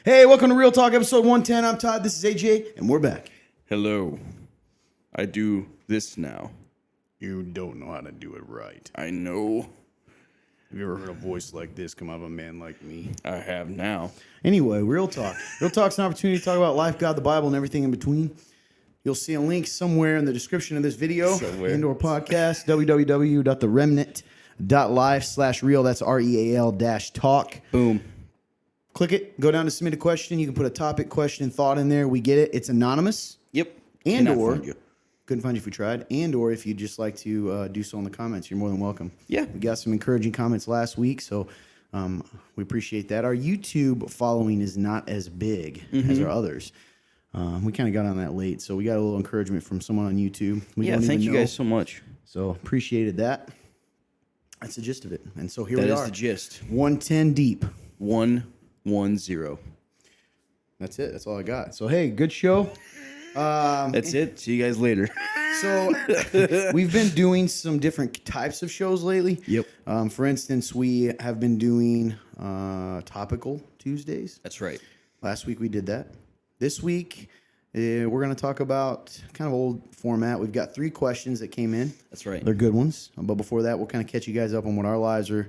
Hey, welcome to Real Talk, episode 110. I'm Todd, this is AJ, and we're back. Hello. I do this now. You don't know how to do it right. I know. Have you ever heard a voice like this come out of a man like me? I have now. Anyway, Real Talk. Real Talk's an opportunity to talk about life, God, the Bible, and everything in between. You'll see a link somewhere in the description of this video and or podcast, www.theremnant.life/real. That's REAL-talk. Boom. Click it, go down to submit a question. You can put a topic, question, thought in there. We get it. It's anonymous. Yep. And Cannot or find you. couldn't find you if we tried. And or if you'd just like to do so in the comments, you're more than welcome. Yeah. We got some encouraging comments last week, so we appreciate that. Our YouTube following is not as big as our others. We kind of got on that late, so we got a little encouragement from someone on YouTube. We don't Thank even you know. guys so much. So appreciated that. That's the gist of it. And so here we That are. is the gist. 110 deep. 110. That's it. That's all I got. So hey, good show. That's it. See you guys later. So we've been doing some different types of shows lately. Yep. For instance, we have been doing topical Tuesdays. That's right. Last week we did that. This week we're going to talk about kind of old format. We've got 3 questions that came in. That's right. They're good ones. But before that, we'll kind of catch you guys up on what our lives are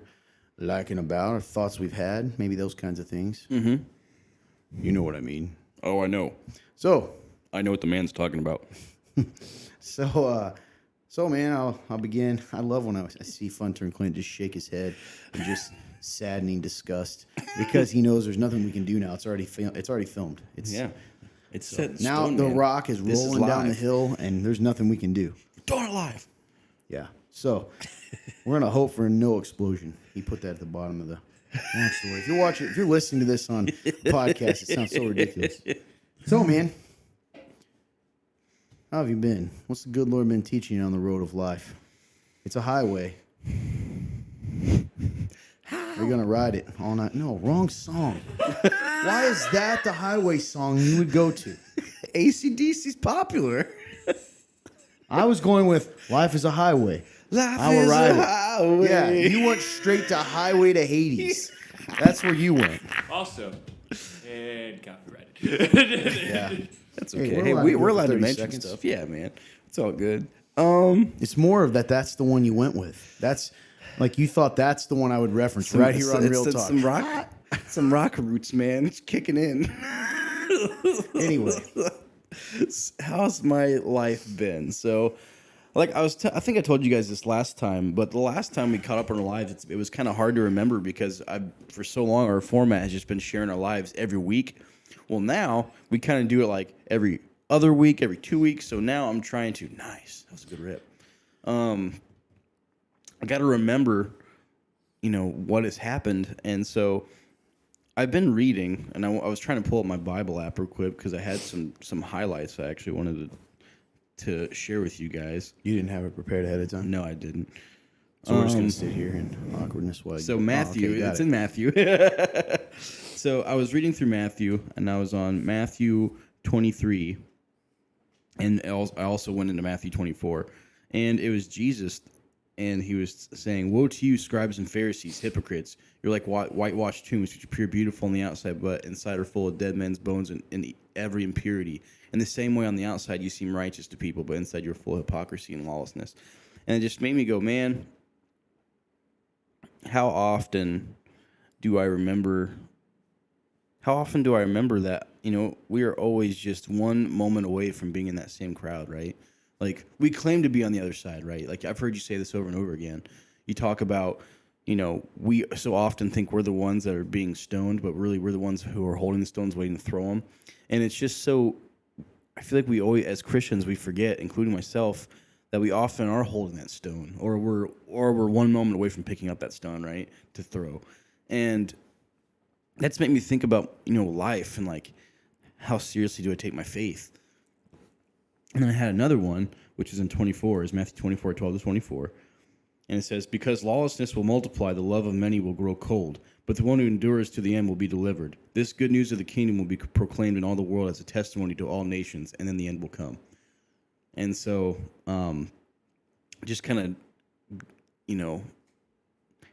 like and about, or thoughts we've had, maybe those kinds of things. Mm-hmm. You know what I mean. Oh, I know. So I know what the man's talking about. So man, I'll begin. I love when I see Fun Turn Clint just shake his head in just saddening disgust because he knows there's nothing we can do now. It's already filmed. It's Set in now stone, the man. rock is This rolling down the live. hill, and there's nothing we can do. Darn alive. Yeah. So we're gonna hope for no explosion. He put that at the bottom of the long story. If you're listening to this on podcast, it sounds so ridiculous. So man, how have you been? What's the good Lord been teaching you on the road of life? It's a highway. You're gonna ride it all night. No, wrong song. Why is that the highway song you would go to? AC/DC's popular. I was going with Life is a Highway. Life I will is ride a it. highway. Yeah, you went straight to Highway to Hades. That's where you went. Also, and copyrighted. Yeah. That's Hey, okay. we're We're allowed to allowed do to 30 mention seconds. stuff. Yeah, man. It's all good. It's more of that's the one you went with. That's like you thought that's the one I would reference right here on Real Talk. Some rock roots, man. It's kicking in. Anyway, How's my life been? So, like I think I told you guys this last time, but the last time we caught up on our lives, it was kind of hard to remember because for so long our format has just been sharing our lives every week. Well, now we kind of do it like every other week, every 2 weeks. So now I'm trying to. Nice, that was a good rip. I got to remember, what has happened, and so I've been reading, and I was trying to pull up my Bible app real quick because I had some highlights I actually wanted to share with you guys. you didn't have it prepared ahead of time. No, I didn't. So we're just gonna sit here in awkwardness while. So Matthew, got it's it. in Matthew. So I was reading through Matthew, and I was on Matthew 23, and I also went into Matthew 24, and it was Jesus, and he was saying, "Woe to you, scribes and Pharisees, hypocrites! You're like whitewashed tombs, which appear beautiful on the outside, but inside are full of dead men's bones and every impurity. In the same way, on the outside you seem righteous to people, but inside you're full of hypocrisy and lawlessness." And it just made me go, man, how often do I remember that, we are always just one moment away from being in that same crowd, right? Like, we claim to be on the other side, right? Like, I've heard you say this over and over again. You talk about, we so often think we're the ones that are being stoned, but really we're the ones who are holding the stones waiting to throw them. And it's just so, I feel like we always, as Christians, we forget, including myself, that we often are holding that stone, or we're one moment away from picking up that stone, right, to throw. And that's made me think about, life and, like, how seriously do I take my faith? And then I had another one, which is in 24, is Matthew 24, 12 to 24. And it says, "Because lawlessness will multiply, the love of many will grow cold, but the one who endures to the end will be delivered. This good news of the kingdom will be proclaimed in all the world as a testimony to all nations, and then the end will come." And so, just kind of, he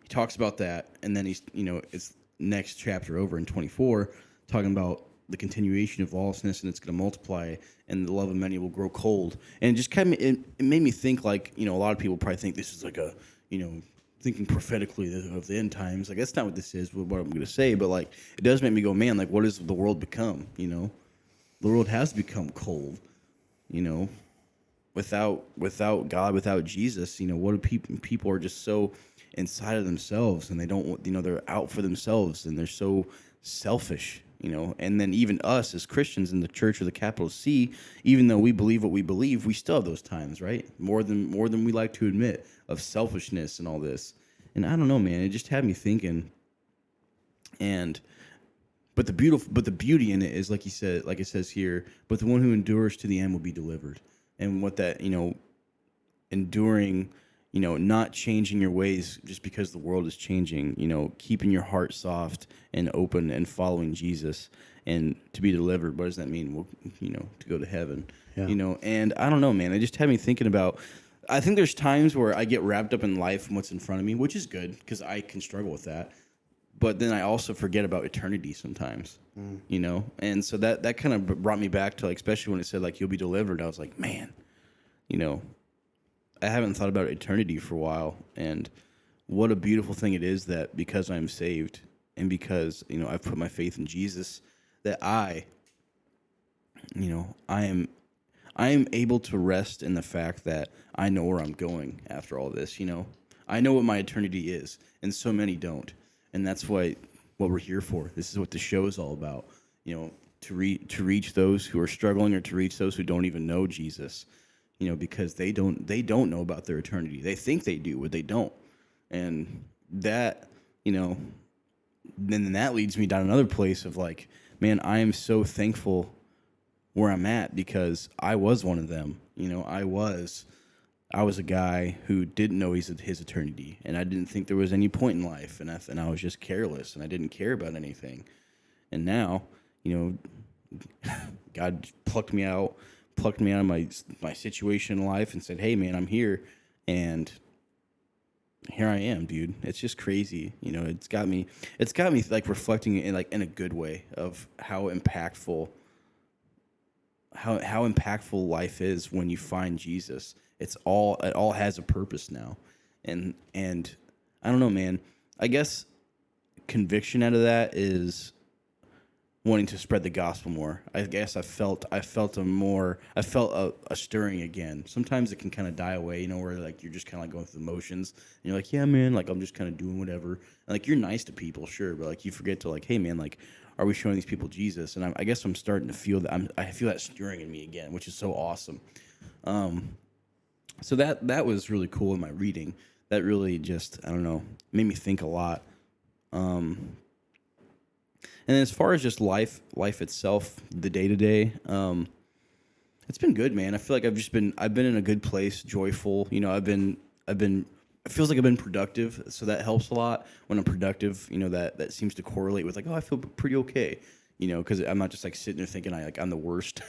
talks about that, and then he's, it's next chapter over in 24 talking about the continuation of lawlessness, and it's going to multiply, and the love of many will grow cold. And it just kind of it made me think, like, a lot of people probably think this is like a, thinking prophetically of the end times. Like, that's not what this is, what I'm going to say, but like, it does make me go, man, like, what has the world become? The world has become cold, without God, without Jesus. What do people are just so inside of themselves, and they don't, they're out for themselves, and they're so selfish. And then even us as Christians in the church with a capital C, even though we believe what we believe, we still have those times, right? More than we like to admit, of selfishness and all this. And I don't know, man, it just had me thinking. But the beauty in it is, like you said, like it says here, but the one who endures to the end will be delivered. And what that, enduring, not changing your ways just because the world is changing, keeping your heart soft and open and following Jesus and to be delivered. What does that mean? Well, to go to heaven, and I don't know, man, it just had me thinking about, I think there's times where I get wrapped up in life and what's in front of me, which is good because I can struggle with that. But then I also forget about eternity sometimes, and so that kind of brought me back to, like, especially when it said, like, you'll be delivered. I was like, man, I haven't thought about eternity for a while, and what a beautiful thing it is that because I'm saved and because, I've put my faith in Jesus, that I am able to rest in the fact that I know where I'm going after all this. I know what my eternity is, and so many don't, and that's what we're here for. This is what the show is all about. To reach those who are struggling, or to reach those who don't even know Jesus. Because they don't know about their eternity. They think they do, but they don't. And that, then that leads me down another place of, like, man, I am so thankful where I'm at because I was one of them. I was a guy who didn't know his eternity, and I didn't think there was any point in life, and I was just careless, and I didn't care about anything. And now, God plucked me out of my situation in life and said, hey, man, I'm here, and here I am, dude. It's just crazy. It's got me like reflecting in a good way of how impactful life is when you find Jesus. It all has a purpose now. And I don't know, man. I guess conviction out of that is wanting to spread the gospel more. I guess I felt a stirring again. Sometimes it can kind of die away, where, like, you're just kind of like going through the motions, and you're like, yeah, man, like, I'm just kind of doing whatever. And, like, you're nice to people, sure, but, like, you forget to, like, hey, man, like, are we showing these people Jesus? And I guess I'm starting to feel that I feel that stirring in me again, which is so awesome. So that was really cool in my reading. That really just, I don't know, made me think a lot. And as far as just life itself, the day-to-day, it's been good, man. I feel like I've been in a good place, joyful. It feels like I've been productive, so that helps a lot. When I'm productive, that seems to correlate with, like, oh, I feel pretty okay, because I'm not just, like, sitting there thinking I'm the worst.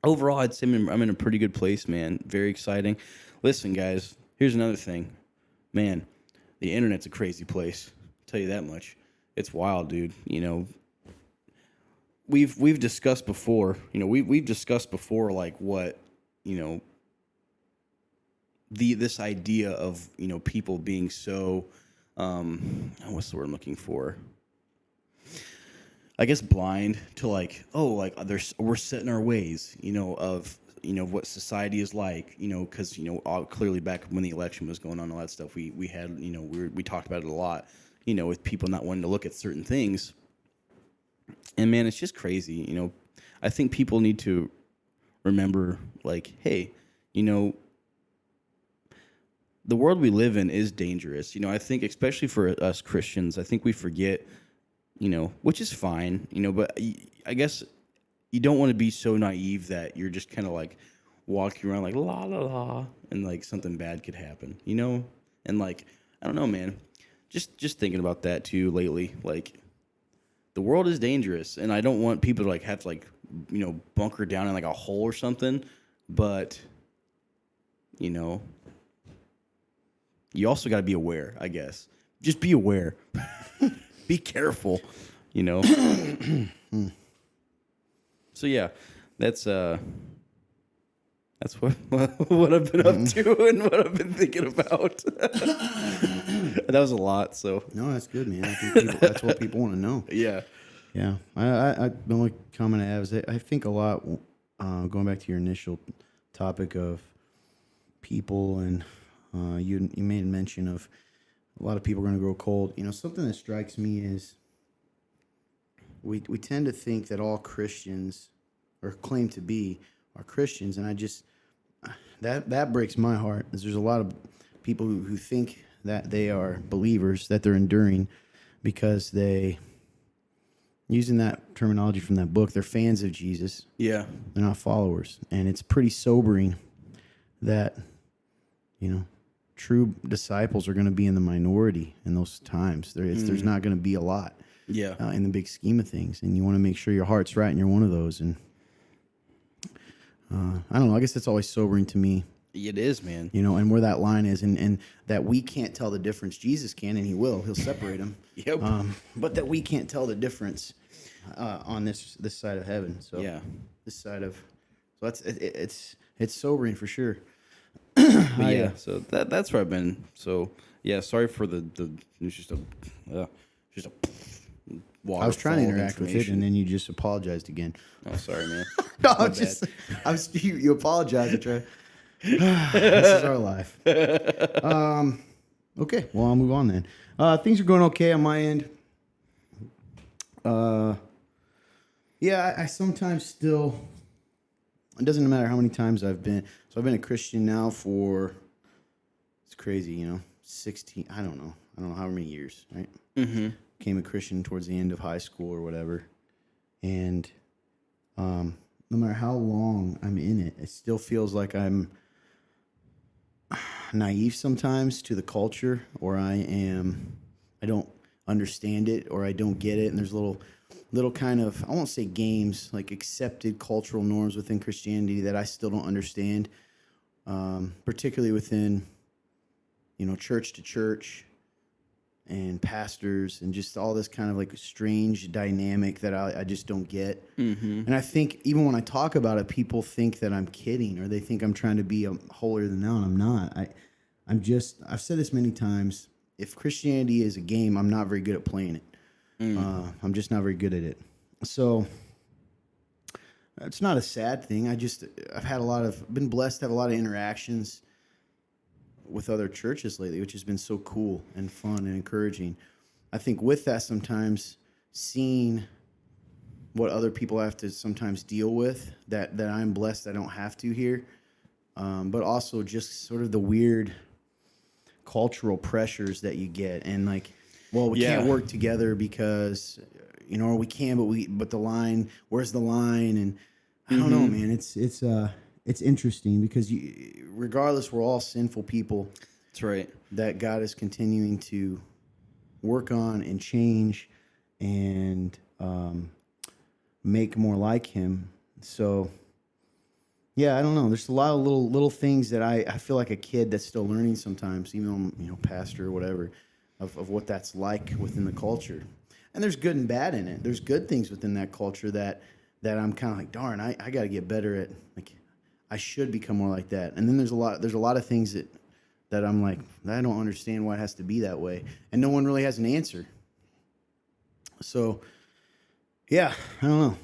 Overall, I'd say I'm in a pretty good place, man. Very exciting. Listen, guys, here's another thing. Man, the internet's a crazy place. I'll tell you that much. It's wild, dude. We've discussed before. We've discussed before, like, what, this idea of, people being so what's the word I'm looking for? I guess blind to, like, oh, like, we're set in our ways, of what society is like, because clearly back when the election was going on, all that stuff, we had, we talked about it a lot, with people not wanting to look at certain things, and, man, it's just crazy. I think people need to remember, like, hey, the world we live in is dangerous. I think especially for us Christians, I think we forget. Which is fine, but I guess you don't want to be so naive that you're just kind of, like, walking around like la la la, and, like, something bad could happen, and, like, I don't know, man, just thinking about that too lately. Like, the world is dangerous, and I don't want people to, like, have to, like, bunker down in, like, a hole or something, but you also got to be aware, I guess. Just be aware. be careful, you know. So yeah, that's what what I've been up to and what I've been thinking about. That was a lot. So No, that's good, man. I think people, that's what people want to know. yeah, Yeah. The only comment I have is that I think a lot, going back to your initial topic of people, and you made mention of a lot of people are going to grow cold. You know, something that strikes me is we tend to think that all Christians, or claim to be, are Christians, and I just that breaks my heart. Is there's a lot of people who think that they are believers, that they're enduring because they, using that terminology from that book, they're fans of Jesus. yeah, They're not followers, and it's pretty sobering that, you know, true disciples are going to be in the minority in those times. There's not going to be a lot. yeah, In the big scheme of things, and you want to make sure your heart's right and you're one of those. And I don't know, I guess that's always sobering to me, it is, man. you know, and where that line is, and that we can't tell the difference. Jesus can, and he will. He'll separate them. Yep. But that we can't tell the difference on this side of heaven. So Yeah. this side of, so that's it's sobering for sure. But yeah, so that's where I've been. So yeah, sorry for the it's just a waterfall. I was trying to of interact with it, information. and then you just apologized again. Oh, sorry, man. No, My I was you apologize. I try. This is our life. Okay, well, I'll move on then. Things are going okay on my end. Yeah, I sometimes still. It doesn't matter how many times I've been. So I've been a Christian now for. It's crazy, you know, 16. I don't know how many years, right? Mm-hmm. Became a Christian towards the end of high school or whatever, and no matter how long I'm in it, it still feels like I'm naive sometimes to the culture, or I don't understand it, or I don't get it. And there's little kind of, I won't say games, like accepted cultural norms within Christianity that I still don't understand, particularly within, you know, church to church and pastors and just all this kind of like strange dynamic that I just don't get. Mm-hmm. And I think even when I talk about it, people think that I'm kidding, or they think I'm trying to be holier than thou, and I'm not. I've said this many times. If Christianity is a game, I'm not very good at playing it. I'm just not very good at it. So it's not a sad thing. I've been blessed to have a lot of interactions with other churches lately, which has been so cool and fun and encouraging. I think with that, sometimes seeing what other people have to sometimes deal with, that I'm blessed I don't have to here, but also just sort of the weird cultural pressures that you get, and like, well, we can't work together because, you know, or we can, but the line, where's the line? And I don't know, man. It's interesting because regardless, we're all sinful people. That's right. That God is continuing to work on and change and make more like Him. So, yeah, I don't know. There's a lot of little things that I feel like a kid that's still learning sometimes, even though I'm, you know, pastor or whatever, of what that's like within the culture. And there's good and bad in it. There's good things within that culture that I'm kind of like, darn, I got to get better at. Like, I should become more like that. And then there's a lot of things that I'm like, I don't understand why it has to be that way, and no one really has an answer. So, yeah, I don't know.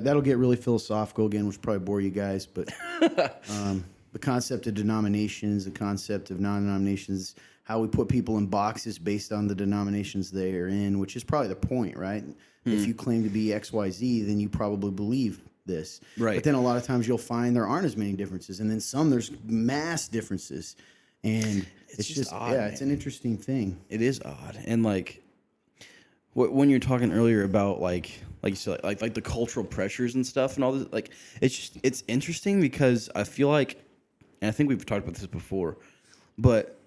That'll get really philosophical again, which will probably bore you guys, but the concept of denominations, the concept of non-denominations, how we put people in boxes based on the denominations they are in, which is probably the point, right? If you claim to be XYZ, then you probably believe this. Right. But then a lot of times you'll find there aren't as many differences, and then some there's mass differences. And it's just odd, yeah, man. it's an interesting thing. It is odd, and like when you're talking earlier about like you said, like the cultural pressures and stuff and all this, like it's interesting because I feel like, and I think we've talked about this before, but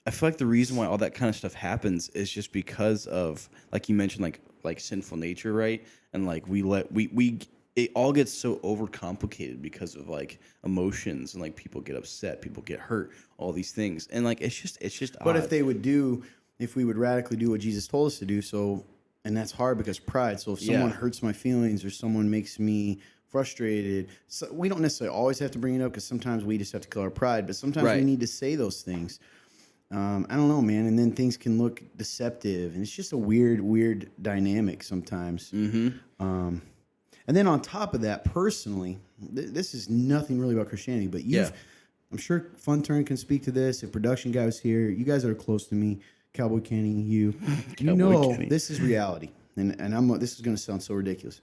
I feel like the reason why all that kind of stuff happens is just because of, like you mentioned, like sinful nature, right? And like we it all gets so overcomplicated because of like emotions, and like people get upset, people get hurt, all these things, and like it's just But odd. if they would do if we would radically do what Jesus told us to do. So, and that's hard because pride. So if someone hurts my feelings or someone makes me frustrated, so we don't necessarily always have to bring it up because sometimes we just have to kill our pride. But sometimes we need to say those things. I don't know, man. And then things can look deceptive, and it's just a weird dynamic sometimes. And then on top of that, personally, this is nothing really about Christianity, but I'm sure Fun Turn can speak to this. If production guy was here, you guys that are close to me, Cowboy Kenny, you know Kenny. This is reality, and this is going to sound so ridiculous.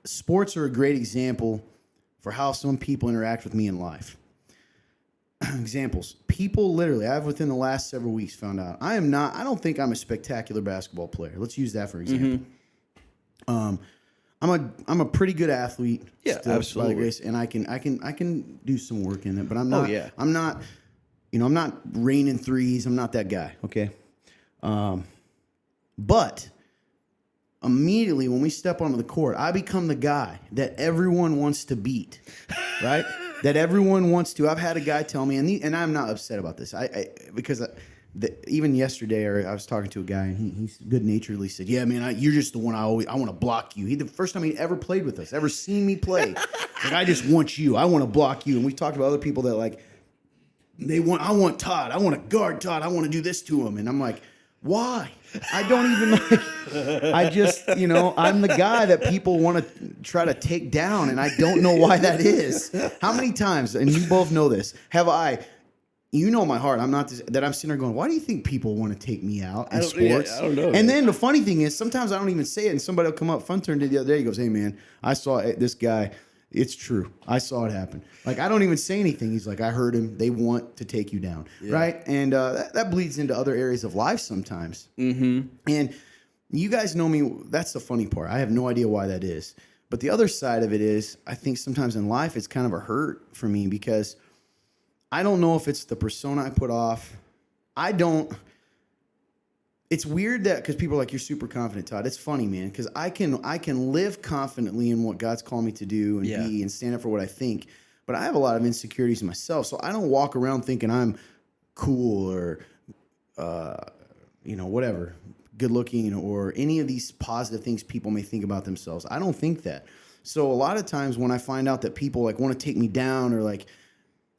Sports are a great example for how some people interact with me in life. Examples. People literally, I've within the last several weeks found out I don't think I'm a spectacular basketball player. Let's use that for example. I'm a pretty good athlete. Yeah, still, absolutely. By the grace, and I can do some work in it, but I'm not. I'm not. I'm not raining threes. I'm not that guy. Okay. But immediately when we step onto the court, I become the guy that everyone wants to beat, right? That everyone wants to. I've had a guy tell me, and I'm not upset about this. Because even yesterday, I was talking to a guy, and he good naturedly said, "Yeah, man, you're just the one I want to block you." The first time he ever played with us, ever seen me play, like I just want you. I want to block you. And we talked about other people that like I want Todd. I want to guard Todd. I want to do this to him, and I'm like, why? I don't even like. I just, I'm the guy that people want to try to take down, and I don't know why that is. How many times, and you both know this, have I? You know my heart. I'm not that I'm sitting there going, why do you think people want to take me out in sports? I don't know. And then the funny thing is, sometimes I don't even say it, and somebody will come up. Fun Turn did the other day. He goes, "Hey man, I saw this guy. It's true. I saw it happen." Like I don't even say anything. He's like, "I heard him. They want to take you down, right?" And that bleeds into other areas of life sometimes. And you guys know me. That's the funny part. I have no idea why that is. But the other side of it is, I think sometimes in life it's kind of a hurt for me because I don't know if it's the persona I put off. It's weird that because people are like, "You're super confident, Todd." It's funny, man, because I can live confidently in what God's called me to do and be and stand up for what I think. But I have a lot of insecurities in myself, so I don't walk around thinking I'm cool or whatever, good looking or any of these positive things people may think about themselves. I don't think that. So a lot of times when I find out that people like want to take me down or like,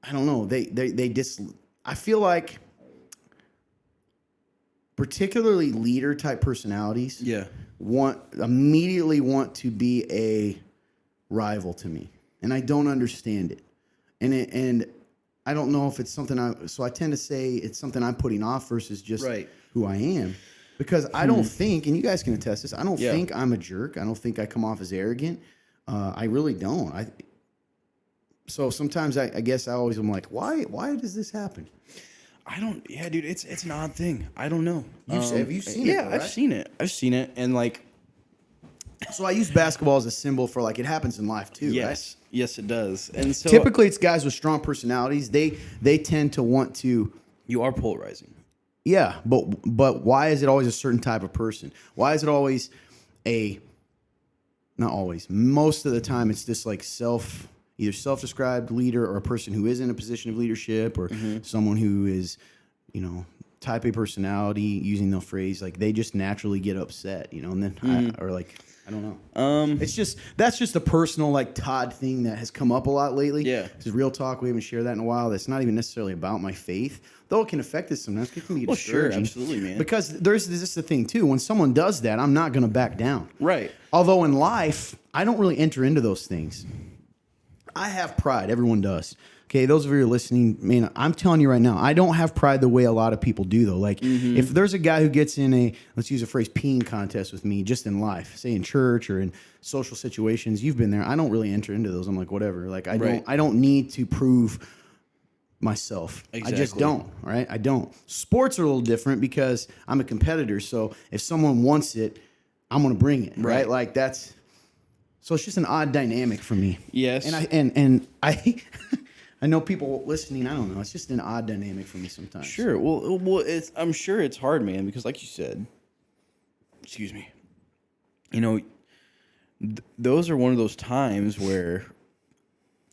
I don't know, I feel like particularly leader type personalities immediately want to be a rival to me, and I don't understand it, and I don't know if it's something so I tend to say it's something I'm putting off versus just who I am, because I don't think, and you guys can attest this, I don't think I'm a jerk. I don't think I come off as arrogant. I really don't. So sometimes I guess I always am like, why does this happen? I don't. Yeah, dude, it's an odd thing. I don't know. Have you seen it? Yeah, I've seen it. I've seen it, and like. So I use basketball as a symbol for like it happens in life too. Yes, right? Yes, it does. And so typically it's guys with strong personalities. They tend to want to. You are polarizing. Yeah, but why is it always a certain type of person? Why is it always not always? Most of the time it's just like either self-described leader or a person who is in a position of leadership or someone who is, type A personality, using the phrase, like they just naturally get upset, and then I don't know. That's just a personal like Todd thing that has come up a lot lately. Yeah. Because real talk, we haven't shared that in a while. That's not even necessarily about my faith, though it can affect us sometimes. It can be discouraging. Sure, absolutely, man. Because there's this the thing too. When someone does that, I'm not going to back down. Right. Although in life, I don't really enter into those things. I have pride. Everyone does. Okay, those of you who are listening, man, I'm telling you right now, I don't have pride the way a lot of people do, though. Like, if there's a guy who gets in let's use a phrase, peeing contest with me just in life, say in church or in social situations, you've been there. I don't really enter into those. I'm like, whatever. Like, I don't need to prove myself. Exactly. I just don't, all right? I don't. Sports are a little different because I'm a competitor, so if someone wants it, I'm going to bring it, right? Like, that's... So it's just an odd dynamic for me. Yes. And I I know people listening, I don't know. It's just an odd dynamic for me sometimes. Sure. Well, I'm sure it's hard, man, because like you said, excuse me, those are one of those times where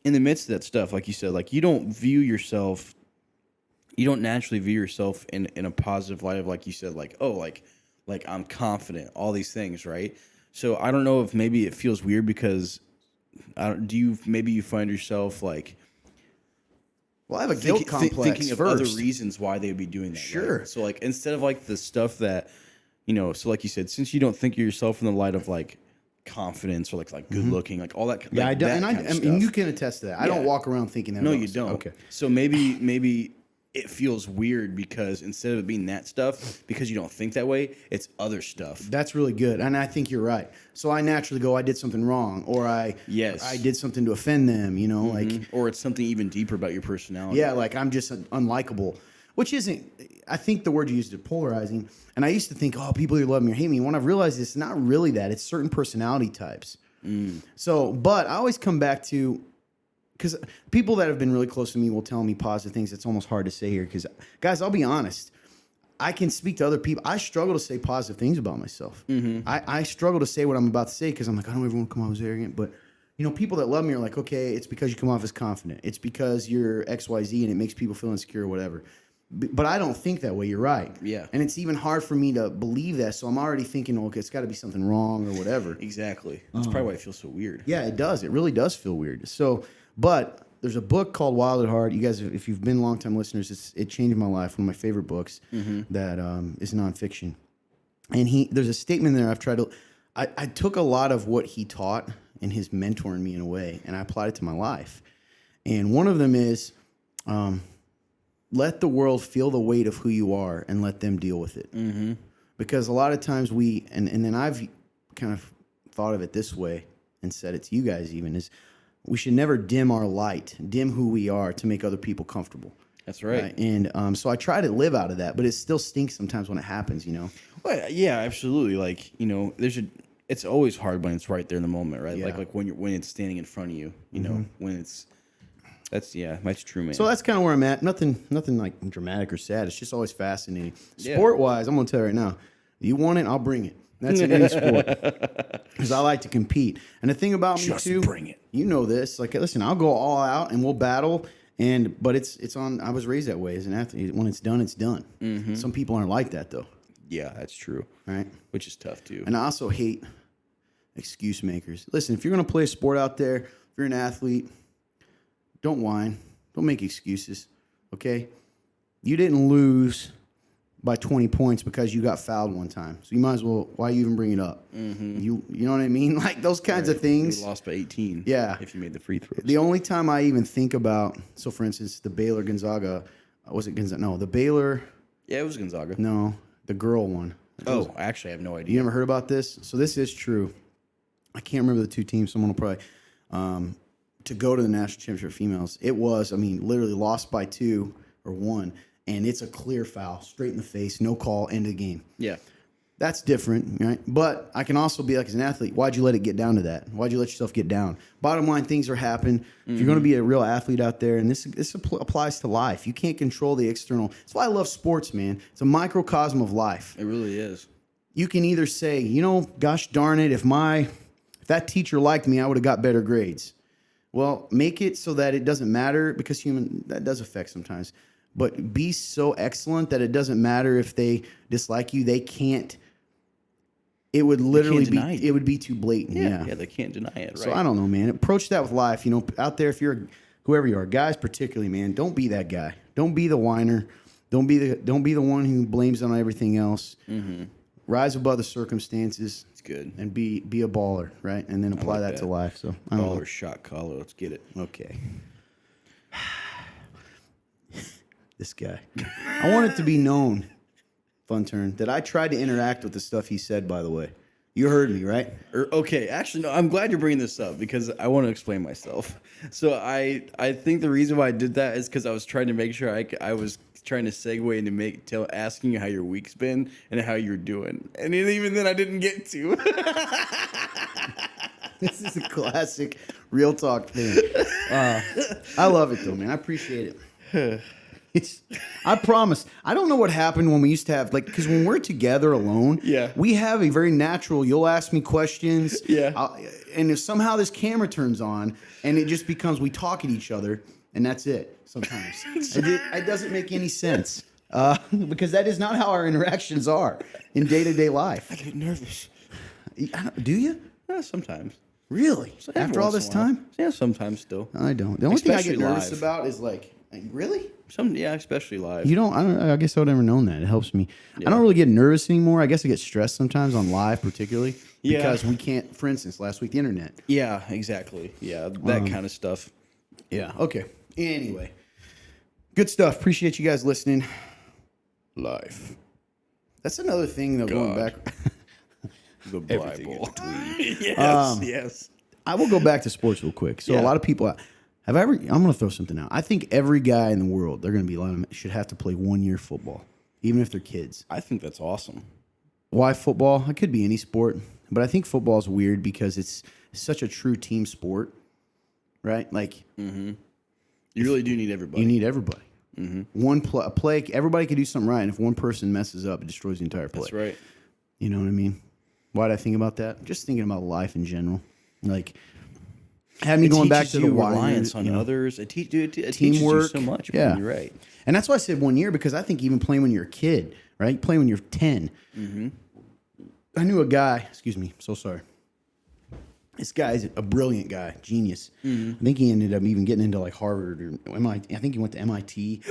in the midst of that stuff, like you said, like you don't view yourself, you don't naturally view yourself in a positive light of, like you said, like, oh, like I'm confident, all these things, right? So I don't know if maybe it feels weird because maybe you find yourself like Well, I have a guilt complex thinking of first. other reasons why they would be doing that. Sure. Right? So like instead of like the stuff that, so like you said, since you don't think of yourself in the light of like confidence or like good looking, like all that. Yeah, like, I do, that and kind of and you stuff. can attest to that. I don't Yeah. walk around thinking that. No, about you myself. don't. Okay. So maybe it feels weird because instead of it being that stuff, because you don't think that way, it's other stuff. That's really good, and I think you're right. So I naturally go, I did something wrong, or I did something to offend them. Like, or it's something even deeper about your personality. yeah, like I'm just unlikable, which isn't. I think the word you used is polarizing, and I used to think, oh, people either love me or hate me. When I've realized it's not really that; it's certain personality types. So, but I always come back to. Because people that have been really close to me will tell me positive things. It's almost hard to say here. Because, guys, I'll be honest. I can speak to other people. I struggle to say positive things about myself. I struggle to say what I'm about to say because I'm like, I don't ever want to come off as arrogant. But, people that love me are like, okay, it's because you come off as confident. It's because you're XYZ and it makes people feel insecure or whatever. But I don't think that way. You're right. Yeah. And it's even hard for me to believe that. So I'm already thinking, okay, it's got to be something wrong or whatever. Exactly. That's probably why it feels so weird. Yeah, it does. It really does feel weird. So, but there's a book called Wild at Heart. You guys, if you've been longtime listeners, it changed my life. One of my favorite books that is nonfiction. And there's a statement there I've tried to. I took a lot of what he taught and his mentoring me in a way, and I applied it to my life. And one of them is, let the world feel the weight of who you are and let them deal with it. Because a lot of times and then I've kind of thought of it this way and said it to you guys even, is we should never dim our light, dim who we are to make other people comfortable. That's right. And so I try to live out of that, but it still stinks sometimes when it happens, Well, yeah, absolutely. Like, it's always hard when it's right there in the moment, right? Yeah. Like when it's standing in front of you, when that's true, man. So that's kind of where I'm at. Nothing like dramatic or sad. It's just always fascinating. Yeah. Sport-wise, I'm going to tell you right now, you want it, I'll bring it. That's in any sport. Because I like to compete. And the thing about me, too, bring it. You know this. Like, listen, I'll go all out and we'll battle. But it's on. I was raised that way as an athlete. When it's done, it's done. Some people aren't like that, though. Yeah, that's true. Right? Which is tough, too. And I also hate excuse makers. Listen, if you're going to play a sport out there, if you're an athlete, don't whine. Don't make excuses. Okay? You didn't lose by 20 points because you got fouled one time. So you might as well, why you even bring it up? You know what I mean? Like those kinds of things. You lost by 18. Yeah. If you made the free throws. The only time I even think about, so for instance, the Baylor Gonzaga, was it Gonzaga? No, the Baylor. Yeah, it was Gonzaga. No, the girl one. Oh, I actually have no idea. You ever heard about this? So this is true. I can't remember the two teams. Someone will probably, to go to the national championship for females. It was, literally lost by 2 or 1. And it's a clear foul, straight in the face, no call, end of the game. Yeah. That's different, right? But I can also be like, as an athlete, why'd you let it get down to that? Why'd you let yourself get down? Bottom line, things are happening. If you're going to be a real athlete out there, and this applies to life, you can't control the external. That's why I love sports, man. It's a microcosm of life. It really is. You can either say, gosh darn it, if that teacher liked me, I would have got better grades. Well, make it so that it doesn't matter, because that does affect sometimes. But be so excellent that it doesn't matter if they dislike you. They can't. It would literally be. It would be too blatant. Yeah, they can't deny it. Right. So I don't know, man. Approach that with life. Out there, if you're whoever you are, guys particularly, man, don't be that guy. Don't be the whiner. Don't be the one who blames on everything else. Rise above the circumstances. It's good. And be a baller, right? And then apply that to life. So I don't know. Baller, shot caller. Let's get it. Okay. This guy. I want it to be known, Fun Turn, that I tried to interact with the stuff he said, by the way. You heard me, right? Okay, actually, no, I'm glad you're bringing this up because I want to explain myself. So I think the reason why I did that is because I was trying to make sure I was trying to segue into asking you how your week's been and how you're doing. And even then I didn't get to. This is a classic real talk thing. I love it, though, man. I appreciate it. I promise. I don't know what happened when we used to have, because when we're together alone, we have a very natural, you'll ask me questions. Yeah. And if somehow this camera turns on and it just becomes, we talk at each other, and that's it. Sometimes it doesn't make any sense because that is not how our interactions are in day-to-day life. I get nervous. Do you? Yeah, sometimes. Really? So every After all once this in a while. time? Yeah, sometimes still. I don't. The only thing I get Especially nervous live. about is like, really? Especially live. You don't? I guess I would never known that. It helps me. Yeah. I don't really get nervous anymore. I guess I get stressed sometimes on live, particularly Yeah. because we can't. For instance, last week the internet. Yeah, exactly. Yeah, that kind of stuff. Yeah. Okay. Anyway, good stuff. Appreciate you guys listening. Life. That's another thing though. Going God. back. The Everything Bible. in Yes, yes. I will go back to sports real quick. So a Yeah. lot of people have ever. I'm going to throw something out. I think every guy in the world, they're going to be a lot of them, should have to play 1 year football, even if they're kids. I think that's awesome. Why football? It could be any sport, but I think football is weird because it's such a true team sport, right? Like You really do need everybody. you need everybody. One play, everybody can do something right, and if one person messes up, it destroys the entire play. That's right. You know what I mean? Why did I think about that? Just thinking about life in general. Like, had me going back to the reliance on you know, others. It teaches you teamwork. so much. Yeah. Man, you're right. And that's why I said 1 year, because I think even playing when you're a kid, right? Playing when you're 10. I knew a guy, excuse me, so sorry. This guy's a brilliant guy, genius. I think he ended up even getting into like Harvard or MIT. I think he went to MIT,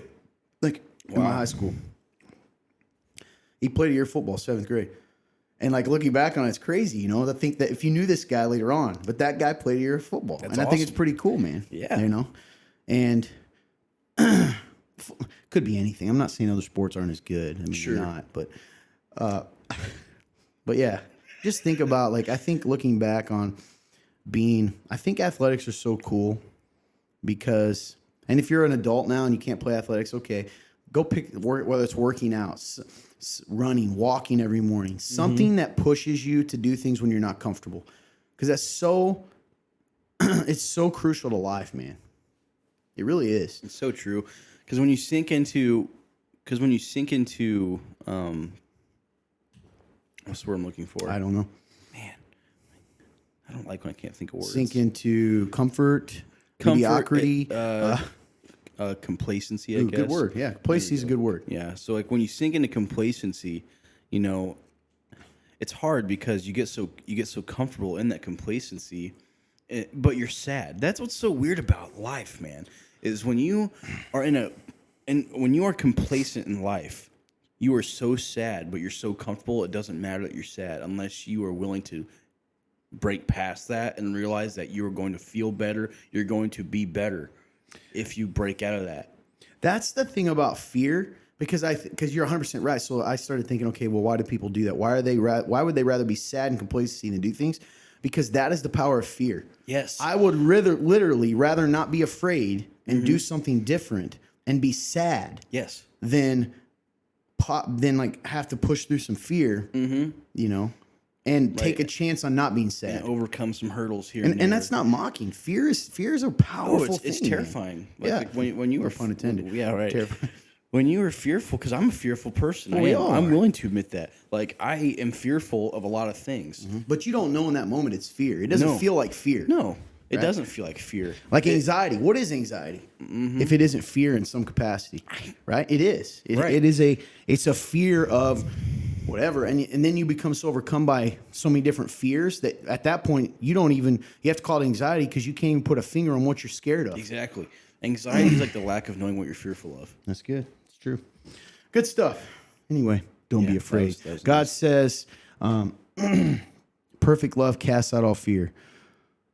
like in my high school. He played a year of football, 7th grade. And like looking back on it, it's crazy, you know. I think that if you knew this guy later on, but that guy played a year of football, That's and I think it's awesome. pretty cool, man. Yeah. You know, and could be anything. I'm not saying other sports aren't as good. I mean, Sure. they're not, but yeah, just think about like I think looking back on I think athletics are so cool because, and if you're an adult now and you can't play athletics, okay, go pick whether it's working out, running, walking every morning, something that pushes you to do things when you're not comfortable, because that's so it's so crucial to life, man. It really is. It's so true. Because when you sink into, what's the word I'm looking for? I don't know. Man, I don't like when I can't think of words. Sink into comfort, mediocrity. Complacency, I Ooh, guess. good word. Yeah, complacency is a good word. Yeah. So like when you sink into complacency, you know, it's hard because you get so comfortable in that complacency, but you're sad. That's what's so weird about life, man. Is when you are when you are complacent in life, you are so sad, but you're so comfortable. It doesn't matter that you're sad unless you are willing to break past that and realize that you are going to feel better. You're going to be better if you break out of that. That's the thing about fear, because you're 100% right. So I started thinking, okay, well, why do people do that? Why would they rather be sad and complacency than do things? Because that is the power of fear. Yes. I would literally rather not be afraid and do something different and be sad Yes. than like have to push through some fear, you know, and take a chance on not being sad. And overcome some hurdles here And that's not mocking. Fear is a powerful thing. it's man. terrifying. Yeah. Like when you No were pun intended. Yeah, right. Terrifying. When you were fearful, because I'm a fearful person. Well, we all I'm are. willing to admit that. Like I am fearful of a lot of things. But you don't know in that moment it's fear. It doesn't No. feel like fear. No, it Right? doesn't feel like fear. Like anxiety. What is anxiety? If it isn't fear in some capacity, right? It is. Right. It's a fear of whatever, and then you become so overcome by so many different fears that at that point you have to call it anxiety because you can't even put a finger on what you're scared of. Exactly. Anxiety is like the lack of knowing what you're fearful of. That's good. It's true. Good stuff. Anyway, don't Yeah, be that afraid. was- that was God nice. says, perfect love casts out all fear.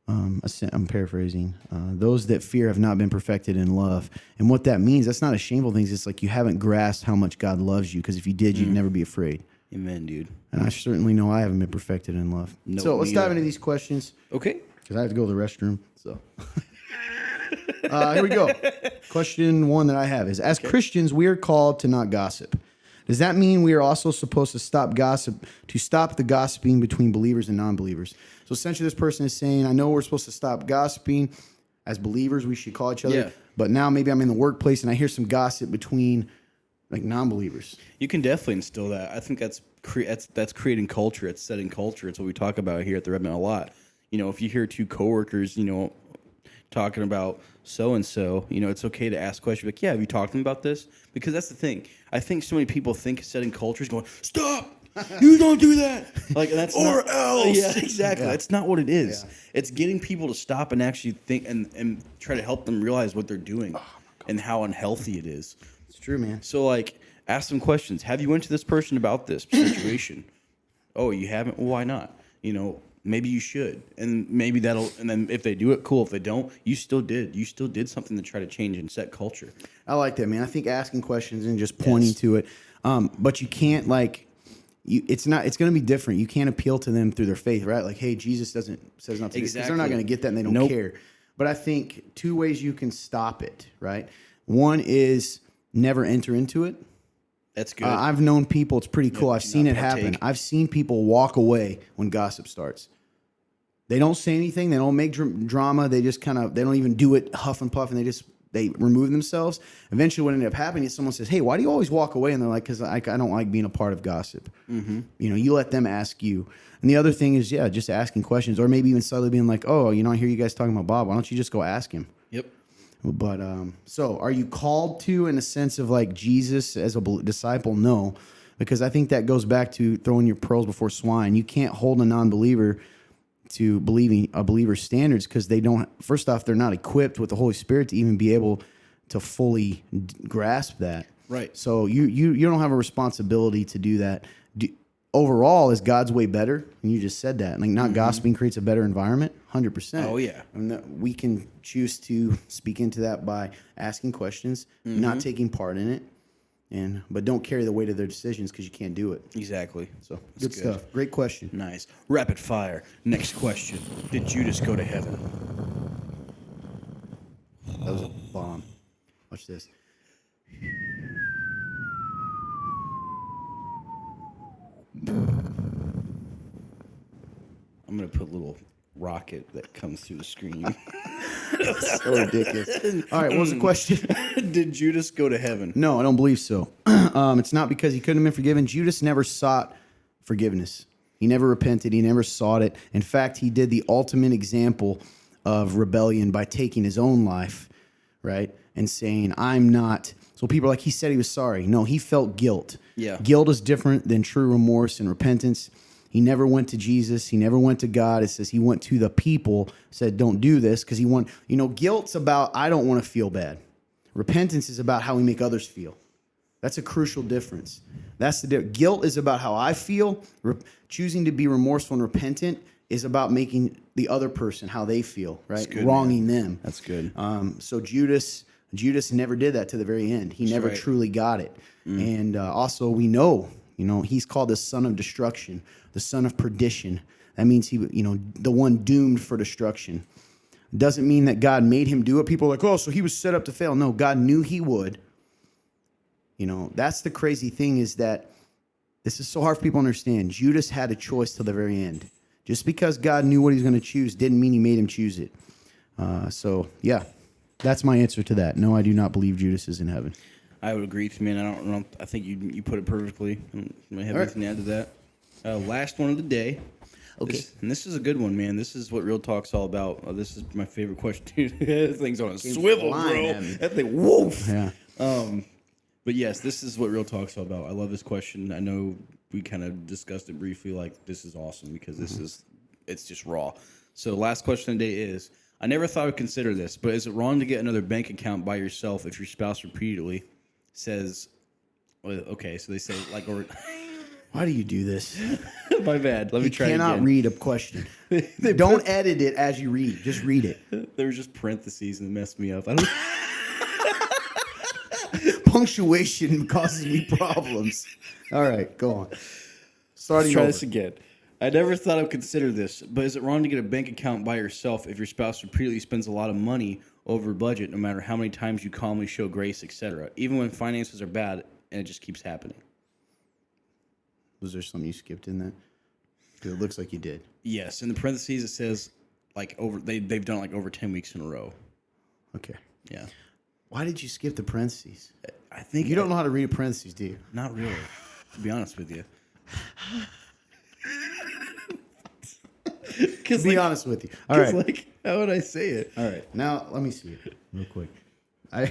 I'm paraphrasing. Those that fear have not been perfected in love. And what that means, that's not a shameful thing. It's like you haven't grasped how much God loves you, because if you did, you'd never be afraid. Amen, dude. And I certainly know I haven't been perfected in love. No, So let's me dive either. into these questions, Okay. because I have to go to the restroom. So here we go. Question 1 that I have is, as Christians, we are called to not gossip. Does that mean we are also supposed to stop the gossiping between believers and non-believers? So essentially this person is saying, I know we're supposed to stop gossiping. As believers, we should call each other. Yeah. But now maybe I'm in the workplace and I hear some gossip between like non-believers. You can definitely instill that. I think that's creating culture. It's setting culture. It's what we talk about here at the Redmond a lot. You know, if you hear two coworkers, talking about so and so, it's okay to ask questions. Like, yeah, have you talked to them about this? Because that's the thing. I think so many people think setting culture is going, stop, you don't do that. Like, that's Or else. Yeah, exactly. Yeah. That's not what it is. Yeah. It's getting people to stop and actually think and try to help them realize what they're doing and how unhealthy it is. It's true, man. So, like, ask them questions. Have you went to this person about this situation? Oh, you haven't? Well, why not? Maybe you should. And maybe and then if they do it, cool. If they don't, you still did. You still did something to try to change and set culture. I like that, man. I think asking questions and just pointing to it. But you can't, it's going to be different. You can't appeal to them through their faith, right? Like, hey, Jesus says not to do this, 'cause they're not going to get that and they don't care. But I think two ways you can stop it, right? One is never enter into it. That's good. I've known people. It's pretty cool. I've seen it happen. partake. I've seen people walk away when gossip starts. They don't say anything. They don't make drama. They just they don't even do it huff and puff, and they remove themselves. Eventually, what ended up happening is someone says, hey, why do you always walk away? And they're like, because I don't like being a part of gossip. Mm-hmm. You let them ask you. And the other thing is, just asking questions, or maybe even subtly being like, oh, I hear you guys talking about Bob. Why don't you just go ask him? Yep. But so are you called to, in a sense of like Jesus as a disciple? No, because I think that goes back to throwing your pearls before swine. You can't hold a non-believer to believing a believer's standards because they don't. First off, they're not equipped with the Holy Spirit to even be able to fully grasp that. Right. So you don't have a responsibility to do that. Overall, is God's way better? And you just said that. Like, not gossiping creates a better environment? 100%. Oh, yeah. And we can choose to speak into that by asking questions, not taking part in it, but don't carry the weight of their decisions because you can't do it. Exactly. So, That's good stuff. Great question. Nice. Rapid fire. Next question. Did Judas go to heaven? That was a bomb. Watch this. I'm going to put a little rocket that comes through the screen. So ridiculous. All right, what was the question? Did Judas go to heaven? No, I don't believe so. It's not because he couldn't have been forgiven. Judas never sought forgiveness. He never repented. He never sought it. In fact, he did the ultimate example of rebellion by taking his own life, right? And saying, I'm not. So people are like, he said he was sorry. No, he felt guilt. Yeah. Guilt is different than true remorse and repentance. He never went to Jesus. He never went to God. It says he went to the people, said, don't do this, because guilt's about, I don't want to feel bad. Repentance is about how we make others feel. That's a crucial difference. That's the difference. Guilt is about how I feel. Choosing to be remorseful and repentant is about making the other person how they feel, right? Good, wronging them. That's good. So Judas never did that to the very end. He never truly got it. And also we know, he's called the son of destruction, the son of perdition. That means he, the one doomed for destruction. Doesn't mean that God made him do it. People are like, oh, so he was set up to fail. No, God knew he would. That's the crazy thing, is that this is so hard for people to understand. Judas had a choice till the very end. Just because God knew what he was going to choose didn't mean he made him choose it. So, yeah, that's my answer to that. No, I do not believe Judas is in heaven. I would agree with you, man. I think you put it perfectly. I have anything to add to that. Last one of the day. Okay. This is a good one, man. This is what Real Talk's all about. This is my favorite question. That thing's on a swivel, bro. That thing, woof. Yeah. But yes, this is what Real Talk's all about. I love this question. I know we kind of discussed it briefly. Like, this is awesome because it's just raw. So last question of the day is, I never thought I would consider this, but is it wrong to get another bank account by yourself if your spouse repeatedly says, okay, so they say, like, or Why do you do this? my bad. Let me try You cannot again. read a question. Don't edit it as you read. Just read it. There was just parentheses and it messed me up. I don't. Punctuation causes me problems. All right, go on. Starting Let's try over. this again. I never thought I would consider this, but is it wrong to get a bank account by yourself if your spouse repeatedly spends a lot of money over budget, no matter how many times you calmly show grace, etc., even when finances are bad and it just keeps happening? Was there something you skipped in that? Because it looks like you did. Yes. In the parentheses, it says like they've done it like over 10 weeks in a row. Okay. Yeah. Why did you skip the parentheses? I think You don't know how to read a parentheses, do you? Not really, to be honest with you. Be honest with you. All right. Like, How would I say it? All right, now let me see it real quick. All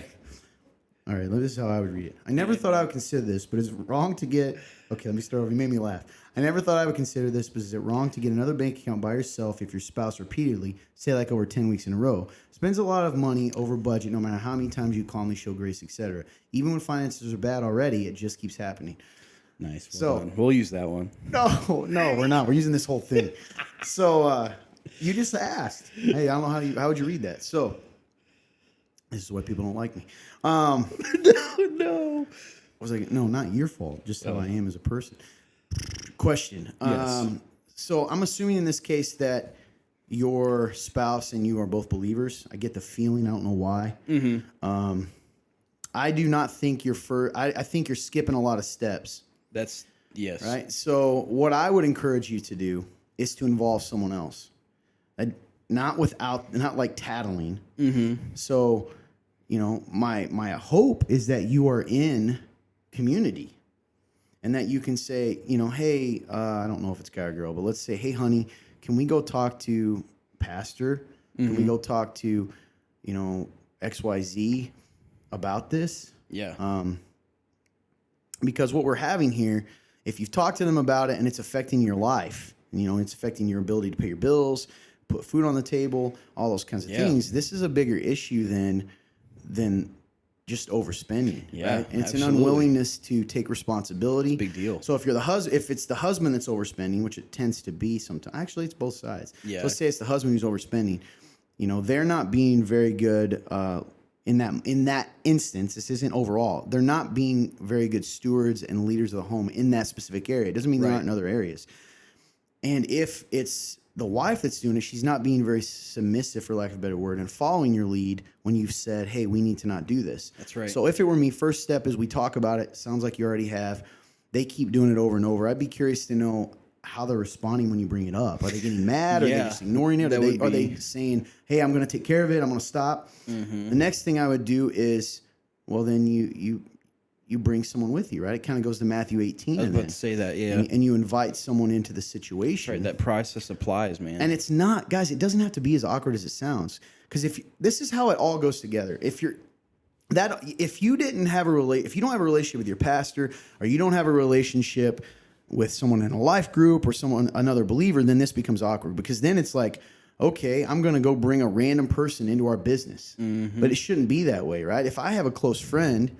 right, this is how I would read it. I never thought I would consider this, but is it wrong to get... Okay, let me start over. You made me laugh. I never thought I would consider this, but is it wrong to get another bank account by yourself if your spouse repeatedly, say like over 10 weeks in a row, spends a lot of money over budget no matter how many times you calmly show grace, etc.? Even when finances are bad already, it just keeps happening. Nice. So- Done. We'll use that one. No, we're not. We're using this whole thing. So you just asked. Hey, I don't know how would you read that? So this is why people don't like me. No. I was like, no, not your fault. Just how I am as a person. Question. Yes. So I'm assuming in this case that your spouse and you are both believers. I get the feeling. I don't know why. Mm-hmm. I do not think you're I think you're skipping a lot of steps. That's yes. Right. So what I would encourage you to do is to involve someone else, not like tattling. Mm-hmm. So, my hope is that you are in community, and that you can say, hey, I don't know if it's guy or girl, but let's say, hey, honey, can we go talk to pastor? Can we go talk to, XYZ about this? Yeah. Because what we're having here, if you've talked to them about it and it's affecting your life, it's affecting your ability to pay your bills, put food on the table, all those kinds of things, this is a bigger issue than just overspending. Yeah, right? And it's absolutely. an unwillingness to take responsibility. Big deal. So if you're if it's the husband that's overspending, which it tends to be sometimes, actually it's both sides. Yeah. So let's say it's the husband who's overspending. They're not being very good in that instance. This isn't overall. They're not being very good stewards and leaders of the home in that specific area. It doesn't mean they're not in other areas. And if it's the wife that's doing it, she's not being very submissive, for lack of a better word, and following your lead when you've said, hey, we need to not do this. That's right. So if it were me, first step is we talk about it. Sounds like you already have. They keep doing it over and over. I'd be curious to know how they're responding when you bring it up. Are they getting mad? Are they just ignoring it? Are they saying, hey, I'm going to take care of it, I'm going to stop? Mm-hmm. The next thing I would do is, well, then you bring someone with you, right? It kind of goes to Matthew 18. I was about to say that, yeah. And you invite someone into the situation. Right, that process applies, man. And it's not, guys, it doesn't have to be as awkward as it sounds. Because this is how it all goes together. If you don't have a relationship with your pastor, or you don't have a relationship with someone in a life group or another believer, then this becomes awkward, because then it's like, okay, I'm going to go bring a random person into our business. Mm-hmm. But it shouldn't be that way, right? If I have a close friend,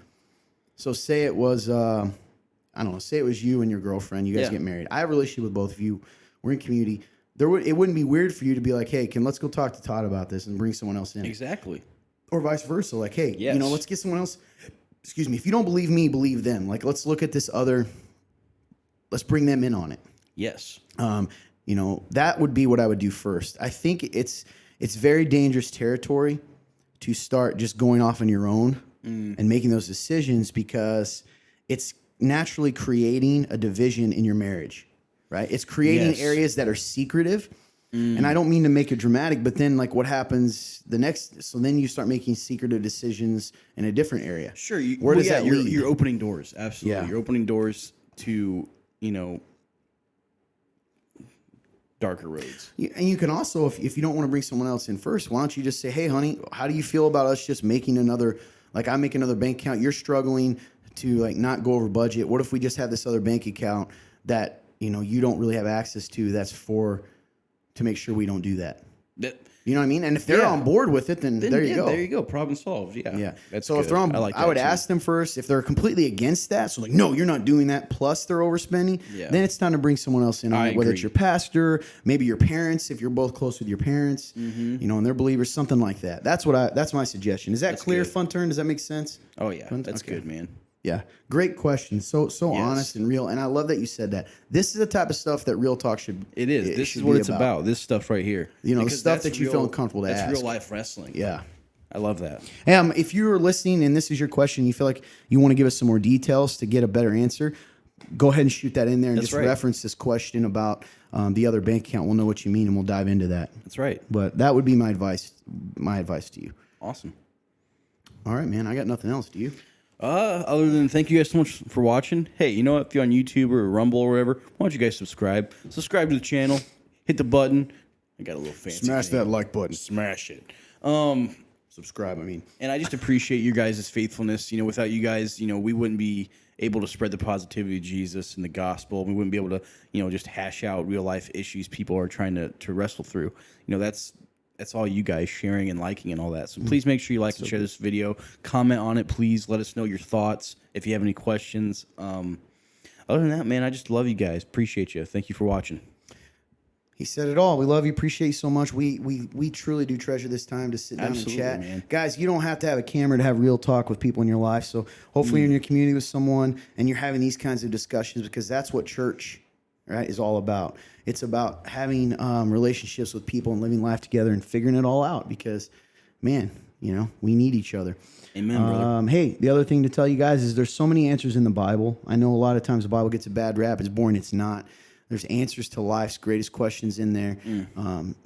so say it was, say it was you and your girlfriend, you guys get married. I have a relationship with both of you. We're in community. It wouldn't be weird for you to be like, hey, let's go talk to Todd about this and bring someone else in. Exactly. Or vice versa. Like, hey, yes. Let's get someone else. Excuse me. If you don't believe me, believe them. Like, let's look at this let's bring them in on it. Yes. That would be what I would do first. I think it's very dangerous territory to start just going off on your own and making those decisions, because it's naturally creating a division in your marriage, right? It's creating areas that are secretive. And I don't mean to make it dramatic, but then what happens so then you start making secretive decisions in a different area. Sure. Where does that lead? You're opening doors. Absolutely. Yeah. You're opening doors to, darker roads. And you can also, if you don't want to bring someone else in first, why don't you just say, hey, honey, how do you feel about us just making I make another bank account. You're struggling to not go over budget. What if we just have this other bank account that, you don't really have access to, that's to make sure we don't do that. You know what I mean? And if they're on board with it, then there you go. There you go. Problem solved. Yeah. Yeah. That's so good. if they're on, I would ask them first if they're completely against that. So no, you're not doing that. Plus they're overspending. Yeah. Then it's time to bring someone else in on it, whether it's your pastor, maybe your parents, if you're both close with your parents, and they're believers, something like that. That's my suggestion. Is that clear, good. Fun Turn? Does that make sense? Oh yeah. That's good, man. Yeah. Great question. So honest and real. And I love that you said that. This is the type of stuff that Real Talk should. It is. This is what it's about. This stuff right here. The stuff that you feel uncomfortable to ask. That's real life wrestling. Yeah. I love that. If you're listening and this is your question, you feel like you want to give us some more details to get a better answer, go ahead and shoot that in there and reference this question about the other bank account. We'll know what you mean and we'll dive into that. That's right. But that would be my advice to you. Awesome. All right, man. I got nothing else. Do you? Other than thank you guys so much for watching. Hey, you know what? If you're on YouTube or Rumble or whatever, why don't you guys subscribe? Subscribe to the channel, hit the button, I got a little fancy. Smash thing. that like button. Smash it. Subscribe, I mean. And I just appreciate your guys' faithfulness. You know, without you guys, you know, we wouldn't be able to spread the positivity of Jesus and the gospel. We wouldn't be able to, you know, just hash out real life issues people are trying to wrestle through. You know, that's all you guys sharing and liking and all that. So please make sure you like and share this video. Comment on it, please. Let us know your thoughts if you have any questions. Other than that, man, I just love you guys. Appreciate you. Thank you for watching. He said it all. We love you. Appreciate you so much. We truly do treasure this time to sit down Absolutely, and chat. man. Guys, you don't have to have a camera to have real talk with people in your life. So hopefully you're in your community with someone and you're having these kinds of discussions, because that's what church, right, is all about. It's about having relationships with people and living life together and figuring it all out, because, man, you know, we need each other. Amen, brother. Hey, the other thing to tell you guys is there's so many answers in the Bible. I know a lot of times the Bible gets a bad rap. It's boring. It's not. There's answers to life's greatest questions in there.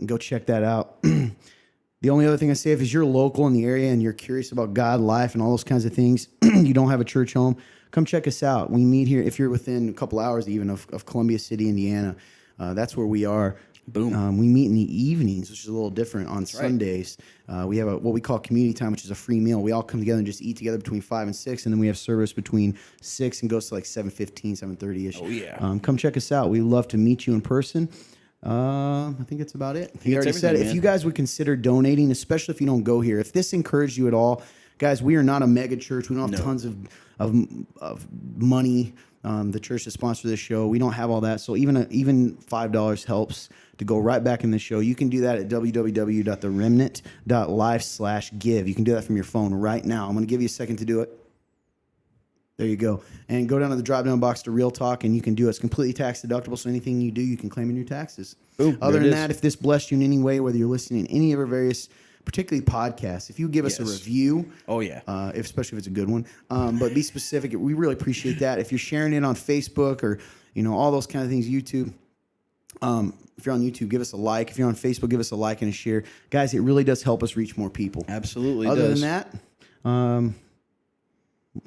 Go check that out. The only other thing I say, if you're local in the area and you're curious about God, life, and all those kinds of things, you don't have a church home, come check us out. We meet here, if you're within a couple hours even of Columbia City, Indiana. That's where we are. Boom. We meet in the evenings, which is a little different on Sundays. We have what we call community time, which is a free meal. We all come together and just eat together between 5 and 6, and then we have service between 6 and goes to like 7:15, 7:30ish. Oh, yeah. Come check us out. We love to meet you in person. I think that's about it. He already said it. If man. you guys would consider donating, especially if you don't go here, if this encouraged you at all, guys, we are not a mega church. We don't have tons of money. The church that sponsors this show, we don't have all that. So even $5 helps to go right back in the show. You can do that at www.theremnant.life/give. You can do that from your phone right now. I'm going to give you a second to do it. There you go. And go down to the drop-down box to Real Talk, and you can do it. It's completely tax deductible, so anything you do, you can claim in your taxes. Boom, Other there it than is. that, if this blessed you in any way, whether you're listening to any of our various, particularly podcasts, if you give us a review, Oh, yeah. especially if it's a good one, but be specific, we really appreciate that. If you're sharing it on Facebook or, you know, all those kind of things, YouTube, if you're on YouTube, give us a like. If you're on Facebook, give us a like and a share. Guys, it really does help us reach more people. Absolutely Other does. than that, I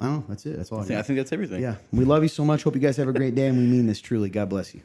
don't know. That's it. That's all I I think that's everything. Yeah. We love you so much. Hope you guys have a great day, and we mean this truly. God bless you.